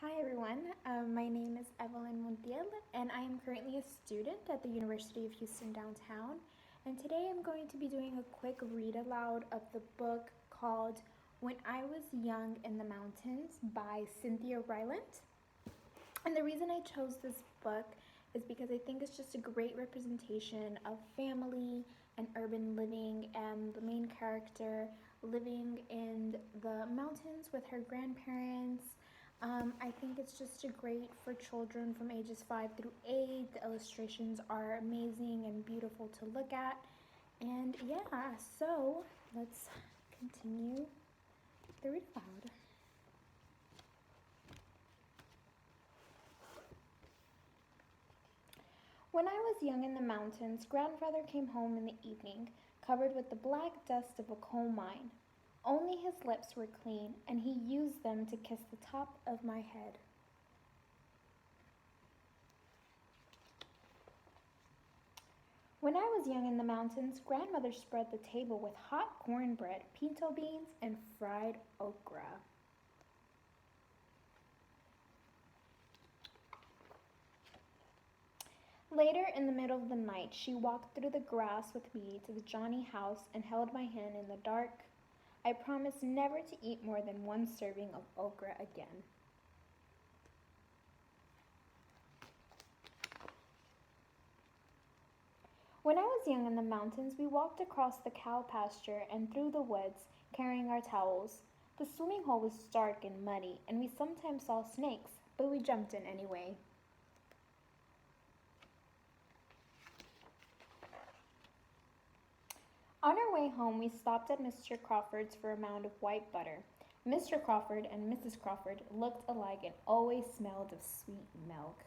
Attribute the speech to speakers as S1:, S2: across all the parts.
S1: Hi everyone, my name is Evelyn Montiel and I am currently a student at the University of Houston downtown, and today I'm going to be doing a quick read aloud of the book called When I Was Young in the Mountains by Cynthia Rylant. And the reason I chose this book is because I think it's just a great representation of family and urban living, and the main character living in the mountains with her grandparents. I think it's just great for children from ages 5 through 8. The illustrations are amazing and beautiful to look at. And yeah, so let's continue the read aloud. When I was young in the mountains, grandfather came home in the evening, covered with the black dust of a coal mine. Only his lips were clean, and he used them to kiss the top of my head. When I was young in the mountains, grandmother spread the table with hot cornbread, pinto beans, and fried okra. Later, in the middle of the night, she walked through the grass with me to the Johnny house and held my hand in the dark. I promised never to eat more than one serving of okra again. When I was young in the mountains, we walked across the cow pasture and through the woods, carrying our towels. The swimming hole was dark and muddy, and we sometimes saw snakes, but we jumped in anyway. On our way home, we stopped at Mr. Crawford's for a mound of white butter. Mr. Crawford and Mrs. Crawford looked alike and always smelled of sweet milk.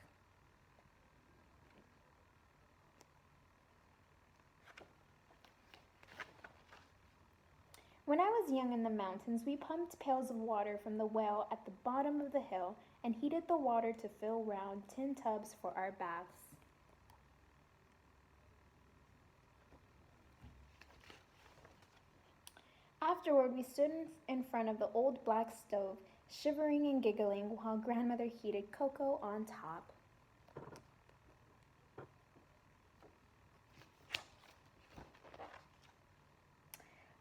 S1: When I was young in the mountains, we pumped pails of water from the well at the bottom of the hill and heated the water to fill round tin tubs for our baths. Afterward, we stood in front of the old black stove, shivering and giggling while grandmother heated cocoa on top.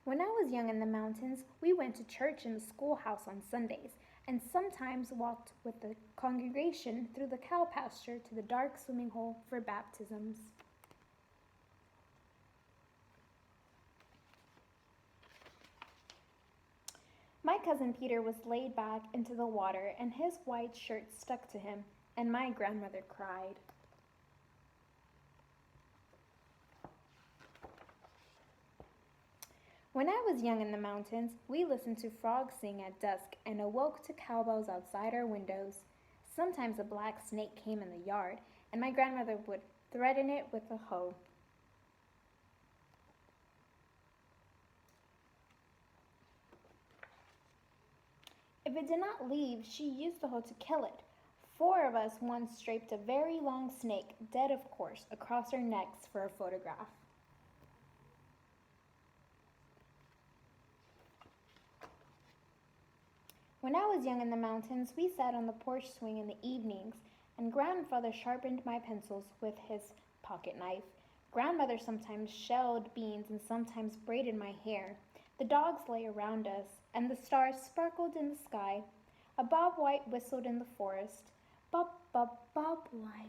S1: When I was young in the mountains, we went to church in the schoolhouse on Sundays, and sometimes walked with the congregation through the cow pasture to the dark swimming hole for baptisms. My cousin Peter was laid back into the water, and his white shirt stuck to him, and my grandmother cried. When I was young in the mountains, we listened to frogs sing at dusk and awoke to cowbells outside our windows. Sometimes a black snake came in the yard, and my grandmother would threaten it with a hoe. If it did not leave, she used the hoe to kill it. 4 of us once draped a very long snake, dead of course, across our necks for a photograph. When I was young in the mountains, we sat on the porch swing in the evenings, and grandfather sharpened my pencils with his pocket knife. Grandmother sometimes shelled beans and sometimes braided my hair. The dogs lay around us, and the stars sparkled in the sky. A bob white whistled in the forest. Bob, bob, bob white.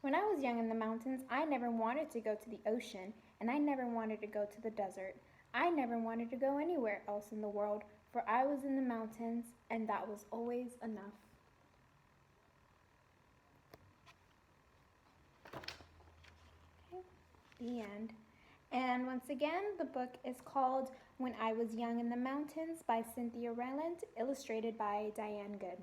S1: When I was young in the mountains, I never wanted to go to the ocean, and I never wanted to go to the desert. I never wanted to go anywhere else in the world, for I was in the mountains, and that was always enough. The end. And once again, the book is called When I Was Young in the Mountains by Cynthia Rylant, illustrated by Diane Good.